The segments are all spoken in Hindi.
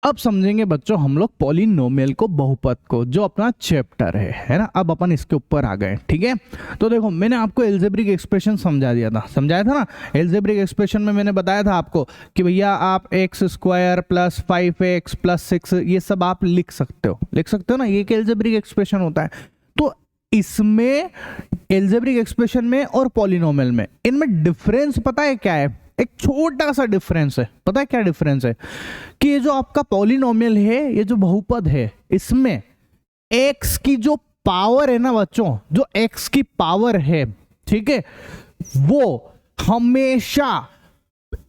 अब समझेंगे बच्चों हम लोग पॉलिनोमियल को, बहुपद को, जो अपना चैप्टर है ना। अब अपन इसके ऊपर आ गए, ठीक है। तो देखो मैंने आपको एल्जेब्रिक एक्सप्रेशन समझाया था ना। एल्जेब्रिक एक्सप्रेशन में मैंने बताया था आपको कि भैया आप x square plus 5x plus 6 ये सब आप लिख सकते हो ना, ये एक एल्जेब्रिक एक्सप्रेशन होता है। तो इसमें एल्जेब्रिक एक्सप्रेशन में और पॉलिनोमियल में, इनमें डिफरेंस पता है क्या है? एक छोटा सा डिफरेंस है। पता है क्या डिफरेंस है? कि ये जो आपका पॉलिनोमियल है, ये जो बहुपद है, इसमें x की जो पावर है ना बच्चों, जो x की पावर है, ठीक है, वो हमेशा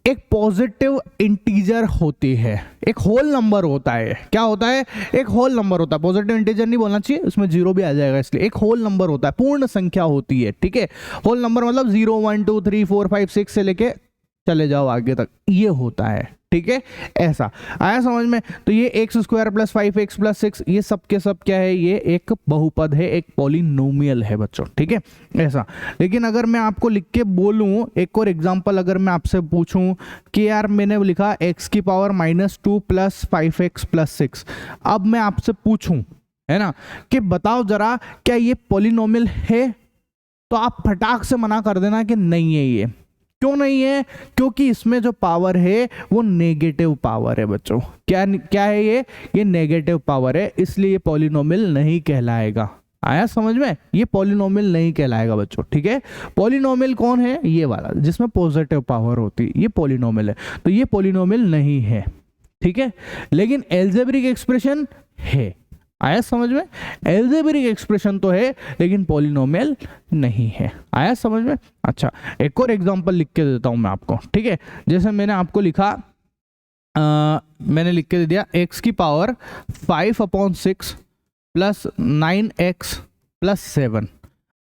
एक पॉजिटिव इंटीजर होती है, एक होल नंबर होता है। क्या होता है? एक होल नंबर होता है। पॉजिटिव इंटीजर नहीं बोलना चाहिए, उसमें जीरो भी आ जाएगा, इसलिए एक होल नंबर होता है, पूर्ण संख्या होती है, ठीक है। होल नंबर मतलब 0 1 2 3 4 5 6 से लेके चले जाओ आगे तक, ये होता है, ठीक है। ऐसा आया समझ में? तो ये x square plus 5x plus 6 ये सब के सब क्या है? ये एक बहुपद है, एक पॉलिनोमियल है बच्चों, ठीक है। ऐसा। लेकिन अगर मैं आपको लिख के बोलूं, एक और एग्जांपल अगर मैं आपसे पूछूं कि यार मैंने लिखा x की पावर -2 प्लस 5x प्लस 6, अब मैं आपसे पूछूं, है ना, कि बताओ जरा क्या ये पॉलिनोमियल है? तो आप फटाक से मना कर देना कि नहीं है। ये क्यों नहीं है? क्योंकि इसमें जो पावर है वो नेगेटिव पावर है बच्चों। क्या है ये नेगेटिव पावर है, इसलिए ये पॉलिनोमियल नहीं कहलाएगा। आया समझ में? ये पॉलिनोमियल नहीं कहलाएगा बच्चों, ठीक है। पॉलिनोमियल कौन है? ये वाला जिसमें पॉजिटिव पावर होती है, ये पॉलिनोमियल है। तो ये पॉलिनोमियल नहीं है, ठीक है। लेकिन एल्जेब्रिक एक्सप्रेशन है। आया समझ में? एल्जेब्रिक एक्सप्रेशन तो है लेकिन पॉलिनोमियल नहीं है। आया समझ में? अच्छा, एक और एग्जांपल लिख के देता हूं मैं आपको, ठीक है। जैसे मैंने आपको लिखा, मैंने लिख के दे दिया x की पावर 5/6 प्लस 9x प्लस 7।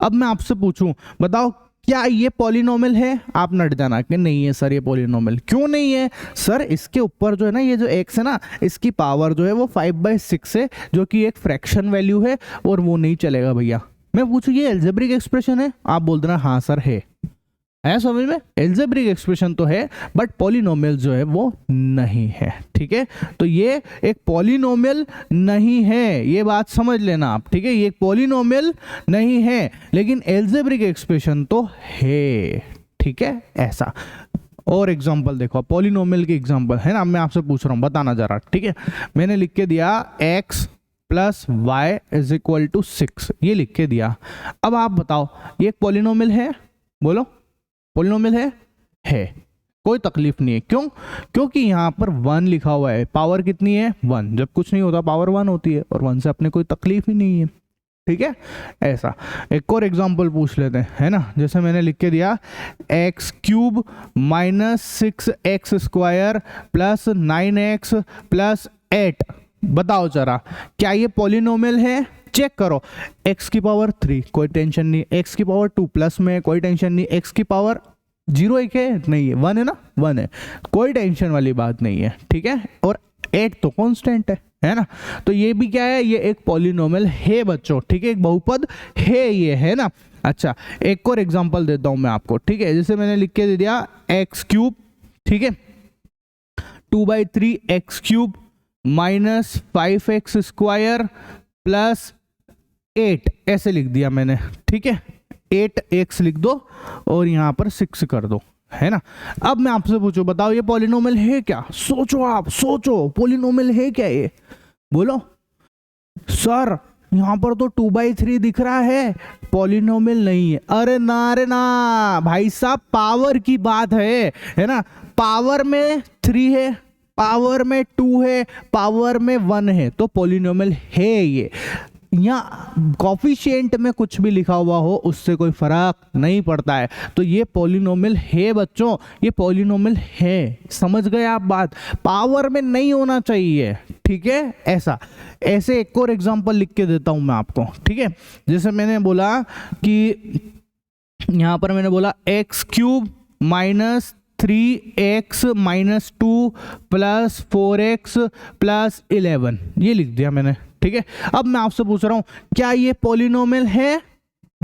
अब मैं आपसे पूछूं, बताओ क्या ये पॉलिनोमियल है? आप नट जाना कि नहीं है सर ये पॉलिनोमियल। क्यों नहीं है सर? इसके ऊपर जो है ना, ये जो x है ना, इसकी पावर जो है वो 5/6 है, जो कि एक फ्रैक्शन वैल्यू है, और वो नहीं चलेगा भैया। मैं पूछूं ये एल्जेब्रिक एक्सप्रेशन है? आप बोल देना हाँ सर है। है समझ में? एल्जेब्रिक एक्सप्रेशन तो है बट पॉलिनोमियल जो है वो नहीं है, ठीक है। तो ये एक पॉलिनोमियल नहीं है, ये बात समझ लेना आप, ठीक है। ये एक पॉलिनोमियल नहीं है लेकिन एल्जेब्रिक एक्सप्रेशन तो है, ठीक है। ऐसा। और एग्जांपल देखो, पॉलिनोमियल की एग्जांपल है ना, मैं आपसे पूछ रहा हूं, बताना जरा, ठीक है। मैंने लिख के दिया x plus y is equal to 6, ये लिख के दिया। अब आप बताओ ये एक पॉलिनोमियल है? बोलो, पॉलिनोमियल है। कोई तकलीफ नहीं है। क्यों? क्योंकि यहाँ पर 1 लिखा हुआ है। पावर कितनी है? 1। जब कुछ नहीं होता पावर 1 होती है, और 1 से अपने कोई तकलीफ ही नहीं है, ठीक है। ऐसा। एक और एग्जांपल पूछ लेते हैं, है ना। जैसे मैंने लिख के दिया x³ minus 6x square plus 9x plus 8। बताओ जरा क्या ये पॉलिनोमियल है? चेक करो। x की पावर 3 कोई टेंशन नहीं, x की पावर 2 प्लस में कोई टेंशन नहीं, x की पावर 0 एक है नहीं है, 1 है ना, 1 है, कोई टेंशन वाली बात नहीं है, ठीक है। और 8 तो कांस्टेंट है ना। तो ये भी क्या है? ये एक पॉलिनोमियल है बच्चों, ठीक है, एक बहुपद है ये, है ना। अच्छा, एक और एग्जांपल देता हूं मैं आपको, ठीक है। जैसे मैंने लिख के दे दिया x³, ठीक है, 2/3 x³ minus 5x square plus 8, ऐसे लिख दिया मैंने, ठीक है। 8x लिख दो और यहां पर 6 कर दो, है ना। अब मैं आपसे पूछूं, बताओ ये पॉलिनोमियल है क्या? सोचो, आप सोचो, पॉलिनोमियल है क्या ये? बोलो सर यहां पर तो 2/3 दिख रहा है, पॉलिनोमियल नहीं है। अरे ना भाई साहब, पावर की बात है ना। पावर में 3 है, पावर में 2 है, पावर में 1 है, तो पॉलिनोमियल है ये। यहाँ कॉफिशिएंट में कुछ भी लिखा हुआ हो उससे कोई फर्क नहीं पड़ता है। तो ये पॉलिनोमियल है बच्चों, ये पॉलिनोमियल है। समझ गए आप बात? पावर में नहीं होना चाहिए, ठीक है। ऐसे एक और एग्जांपल लिख के देता हूं मैं आपको, ठीक है। जैसे मैंने बोला कि यहां पर मैंने बोला x³ minus 3x minus 2 plus 4x plus 11, ये लिख दिया मैंने, ठीक है। अब मैं आपसे पूछ रहा हूं क्या ये पॉलिनोमियल है?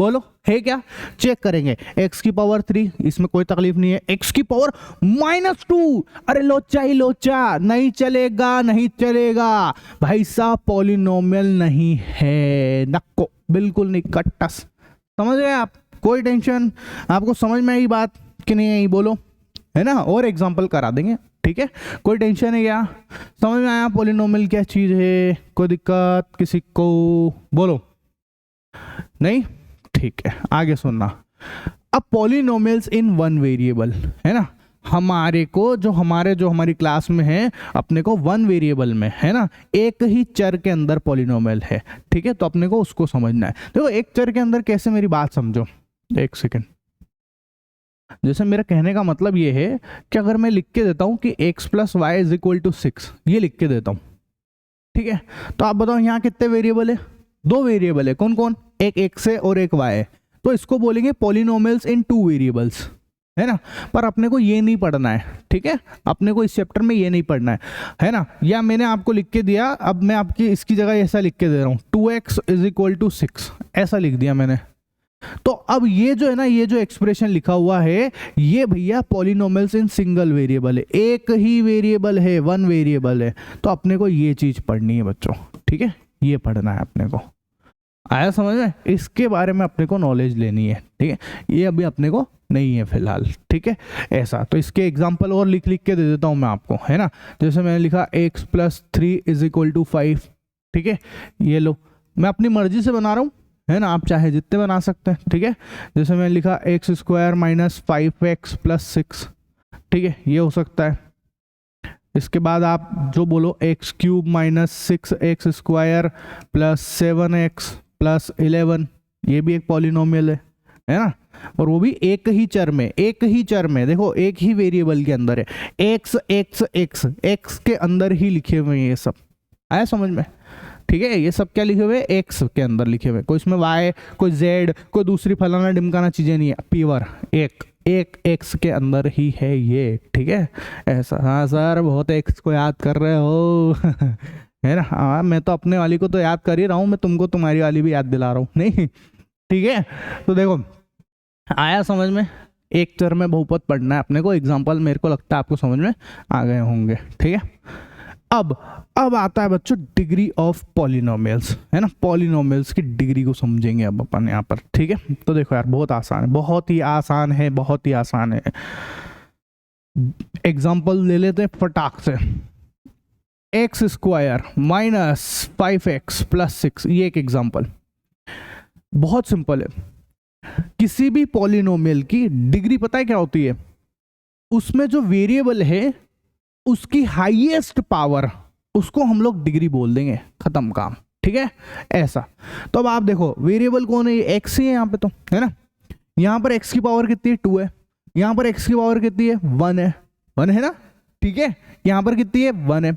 बोलो है क्या? चेक करेंगे। x की पावर 3, इसमें कोई तकलीफ नहीं है। x की पावर -2, अरे लोचा ही लोचा, नहीं चलेगा नहीं चलेगा भाई साहब, पॉलिनोमियल नहीं है, नक्को बिल्कुल नहीं, कट्टस। समझ गए आप? कोई टेंशन? आपको समझ में आई बात कि नहीं आई? बोलो, है ना? और एग्जांपल करा देंगे, ठीक है? कोई टेंशन है क्या? समझ में आया पॉलिनोमियल क्या चीज है? कोई दिक्कत किसी को? बोलो, नहीं? ठीक है, आगे सुनना। अब पॉलिनोमियल्स इन वन वेरिएबल, है ना, हमारे को जो हमारी क्लास में है, अपने को वन वेरिएबल में, है ना, एक ही चर के अंदर पॉलिनोमियल है, ठीक है? तो अपने को उसको समझना है। देखो एक चर के अंदर कैसे, मेरी बात समझो, एक सेकेंड। जैसे मेरा कहने का मतलब ये है कि अगर मैं लिख के देता हूं कि x + y = 6, ये लिख के देता हूं, ठीक है? तो आप बताओ यहाँ कितने वेरिएबल है? 2 वेरिएबल है। कौन कौन? एक x है और एक y है। तो इसको बोलेंगे पॉलिनोमियल्स इन 2 वेरिएबल्स, है ना? पर अपने को ये नहीं पढ़ना है, ठीक है? अपने को इस चैप्टर में ये नहीं पढ़ना है ना? या मैंने आपको लिख के दिया, अब मैं आपकी इसकी जगह ऐसा लिख के दे रहा हूँ, 2x = 6, ऐसा लिख दिया मैंने। तो अब ये जो है ना, ये जो एक्सप्रेशन लिखा हुआ है, ये भैया पॉलिनोमियल्स इन सिंगल वेरिएबल है, एक ही वेरिएबल है, वन वेरिएबल है। तो अपने को ये चीज पढ़नी है बच्चों, ठीक है? ये पढ़ना है अपने को। आया समझ में? इसके बारे में अपने को नॉलेज लेनी है, ठीक है? ये अभी अपने को नहीं है फिलहाल, ठीक है? ऐसा तो इसके एग्जांपल और लिख के दे देता हूं मैं आपको, है ना? जैसे मैंने लिखा x + 3 = 5, ठीक है? ये लो, मैं अपनी मर्जी से बना रहा हूँ, है ना? आप चाहे जितने बना सकते हैं, ठीक है? जैसे मैंने लिखा x² - 5x + 6, ठीक है? ये हो सकता है। इसके बाद आप जो बोलो x³ - 6x² + 7x + 11, ये भी एक पॉलिनोमियल है ना? और वो भी एक ही चर में, देखो एक ही वेरिएबल के अंदर है, x के अंदर ही लिखे हुए हैं ये सब। आया समझ में? ठीक है? ये सब क्या लिखे हुए? x के अंदर लिखे हुए, कोई इसमें y, कोई z, कोई दूसरी फलाना डिमकाना चीजें नहीं है, प्योर एक x के अंदर ही है ये, ठीक है? ऐसा। हाँ सर, बहुत x को याद कर रहे हो है ना? हाँ, मैं तो अपने वाली को तो याद कर ही रहा हूँ, मैं तुमको तुम्हारी वाली भी याद दिला रहा हूँ, नहीं? ठीक है? तो देखो, आया समझ में? एक चर में बहुपद पढ़ना है अपने को। एग्जाम्पल मेरे को लगता है आपको समझ में आ गए होंगे, ठीक है? अब आता है बच्चों डिग्री ऑफ पॉलिनोमियल्स, है ना? पॉलिनोमियल्स की डिग्री को समझेंगे अब अपन यहाँ पर, ठीक है? तो देखो यार, बहुत आसान है, बहुत ही आसान है, बहुत ही आसान है। एग्जाम्पल ले लेते हैं फटाक से। x² - 5x + 6, ये एक एग्जाम्पल, बहुत सिंपल है। किसी भी पॉलिनोमियल की डिग्री पता है क्या होती है? उसमें जो वेरिएबल है उसकी हाईएस्ट पावर, उसको हम लोग डिग्री बोल देंगे, खत्म काम, ठीक है? ऐसा। तो अब आप देखो, वेरिएबल कौन है? x ही है यहाँ पे, तो है ना? यहाँ पर x की पावर कितनी है? 2 है। यहाँ पर x की पावर कितनी है? 1 है, 1 है ना? ठीक है? यहाँ पर कितनी है? 1 है।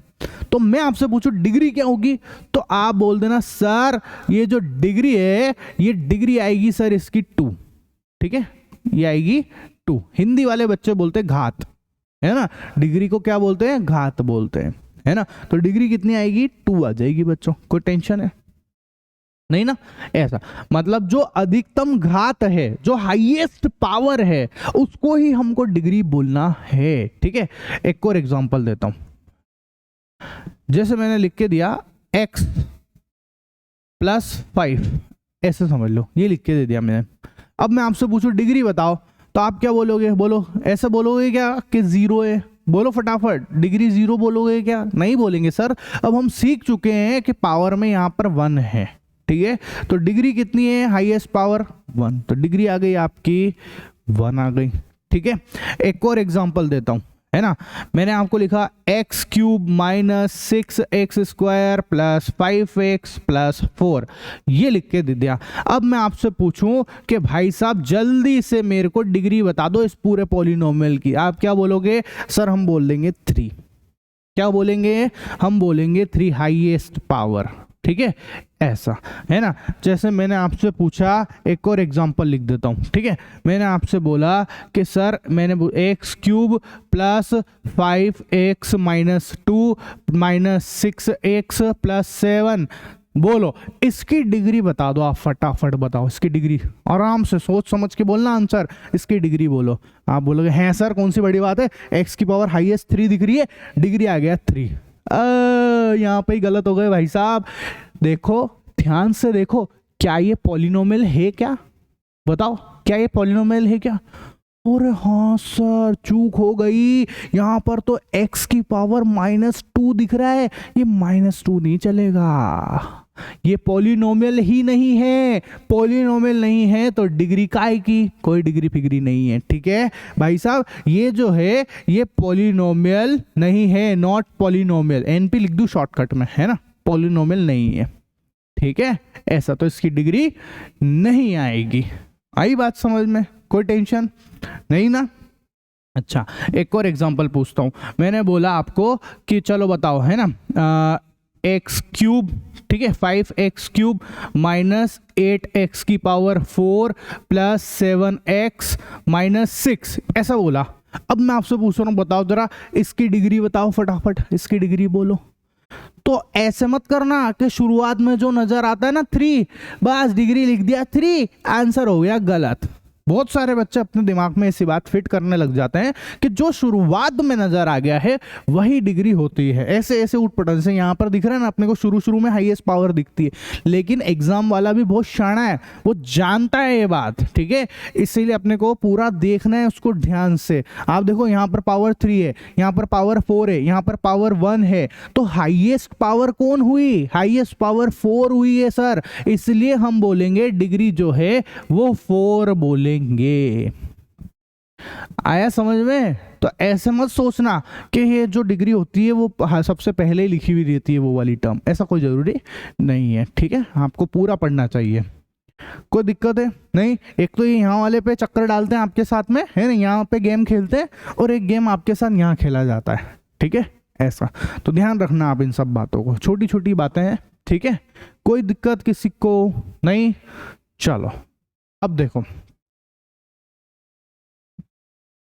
तो मैं आपसे पूछूं डिग्री क्या होगी, तो आप बोल देना सर ये जो डिग्री है, ये डिग्री आएगी सर इसकी 2, ठीक है? ये आएगी 2। हिंदी वाले बच्चे बोलते हैं घात, है ना? डिग्री को क्या बोलते हैं? घात बोलते हैं, है ना? तो डिग्री कितनी आएगी? 2 आ जाएगी बच्चों। कोई टेंशन है नहीं ना? ऐसा मतलब जो अधिकतम घात है, जो हाईएस्ट पावर है, उसको ही हमको डिग्री बोलना है, ठीक है? एक और एग्जांपल देता हूं। जैसे मैंने लिख के दिया x + 5, ऐसे समझ लो, ये लिख के दे दिया मैंने। अब मैं आपसे पूछूं डिग्री बताओ, तो आप क्या बोलोगे? बोलो, ऐसे बोलोगे क्या कि 0 है? बोलो फटाफट, डिग्री 0 बोलोगे क्या? नहीं बोलेंगे सर, अब हम सीख चुके हैं कि पावर में यहाँ पर 1 है, ठीक है? तो डिग्री कितनी है? हाईएस्ट पावर 1, तो डिग्री आ गई आपकी 1 आ गई, ठीक है? एक और एग्जांपल देता हूं, है ना? मैंने आपको लिखा x³ - 6x² + 5x + 4, ये लिख के दे दिया। अब मैं आपसे पूछूं कि भाई साहब जल्दी से मेरे को डिग्री बता दो इस पूरे पॉलिनोमियल की। आप क्या बोलोगे? सर हम बोल देंगे 3। क्या बोलेंगे? हम बोलेंगे 3 हाईएस्ट पावर, ठीक है? ऐसा, है ना? जैसे मैंने आपसे पूछा, एक और एग्जांपल लिख देता हूं, ठीक है? मैंने आपसे बोला कि सर मैंने x³ + 5x - 2 - 6x + 7 बोलो इसकी डिग्री बता दो, आप फटाफट बताओ इसकी डिग्री, आराम से सोच समझ के बोलना आंसर, इसकी डिग्री बोलो। आप बोलोगे हैं सर कौन सी बड़ी बात है, एक्स की पावर हाईएस्ट 3 दिख रही है, डिग्री आ गया 3। यहाँ पे ही गलत हो गए भाई साहब। देखो ध्यान से देखो, क्या ये पॉलिनोमियल है क्या, बताओ क्या ये पॉलिनोमियल है क्या। अरे हाँ सर चूक हो गई, यहाँ पर तो x की पावर -2 दिख रहा है, ये -2 नहीं चलेगा, ये पॉलिनोमियल ही नहीं है। पॉलिनोमियल नहीं है तो डिग्री काय की, कोई डिग्री फिग्री नहीं है, ठीक है भाई साहब। ये जो है ये पॉलिनोमियल नहीं है, नॉट पॉलिनोमियल, एनपी लिख दूं शॉर्टकट में, है ना, पॉलिनोमियल नहीं है, ठीक है। ऐसा तो इसकी डिग्री नहीं आएगी। आई बात समझ में, कोई टेंशन नहीं ना। अच्छा एक और एग्जांपल पूछता हूं। मैंने बोला आपको कि चलो बताओ, है ना, एक्स क्यूब, ठीक है, 5x³ माइनस 8x की पावर 4 प्लस 7x माइनस 6, ऐसा बोला। अब मैं आपसे पूछ रहा हूं, बताओ जरा इसकी डिग्री बताओ फटाफट, इसकी डिग्री बोलो। तो ऐसे मत करना कि शुरुआत में जो नजर आता है ना 3, बस डिग्री लिख दिया 3, आंसर हो गया गलत। बहुत सारे बच्चे अपने दिमाग में ऐसी बात फिट करने लग जाते हैं कि जो शुरुआत में नजर आ गया है वही डिग्री होती है। ऐसे ऐसे उठपटन से यहाँ पर दिख रहा है ना अपने को, शुरू में हाईएस्ट पावर दिखती है, लेकिन एग्जाम वाला भी बहुत शाना है, वो जानता है ये बात, ठीक है। इसीलिए अपने को पूरा देखना है उसको ध्यान से। आप देखो यहाँ पर पावर 3 है, यहाँ पर पावर 4 है, यहाँ पर पावर 1 है, तो हाईएस्ट पावर कौन हुई, हाईएस्ट पावर 4 हुई है सर, इसलिए हम बोलेंगे डिग्री जो है वो 4 बोलेंगे। आया समझ में। तो ऐसे मत सोचना कि ये जो डिग्री होती है वो सबसे पहले ही लिखी हुई रहती है वो वाली टर्म, ऐसा कोई जरूरी नहीं है, ठीक है। आपको पूरा पढ़ना चाहिए, कोई दिक्कत है नहीं। एक तो ये यहाँ वाले पे चक्कर डालते हैं आपके साथ में, है ना, यहाँ पे गेम खेलते हैं और एक गेम आपके साथ यहाँ खेला जाता है, ठीक है, ऐसा। तो ध्यान रखना आप इन सब बातों को, छोटी छोटी बातें हैं, ठीक है, कोई दिक्कत किसी को नहीं। चलो अब देखो